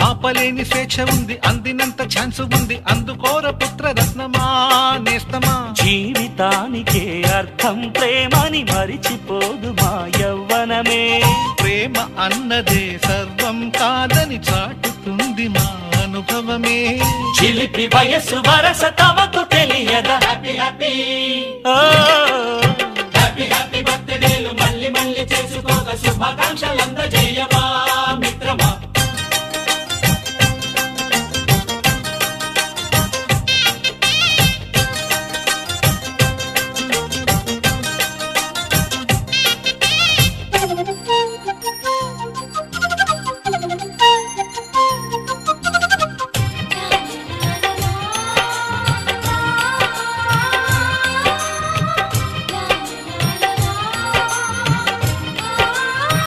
ఆపలేని స్వేచ్ఛ ఉంది, అందినంత ఛాన్స్ ఉంది, అందుకోర పుత్ర రత్నమా నేస్తమా. జీవితానికే అర్థం ప్రేమని మరిచిపోదు మా యవ్వనమే. ప్రేమ అన్నదే సర్వం కాదని చాటుతుంది మా అనుభవమే. చిలిపి వయస్సు వరస తమకు తెలియదా. హ్యాపీ హ్యాపీ హ్యాపీ హ్యాపీ బర్త్డేలు మళ్ళీ మళ్ళీ చేసుకోక శుభాకాంక్షలందజేయమా.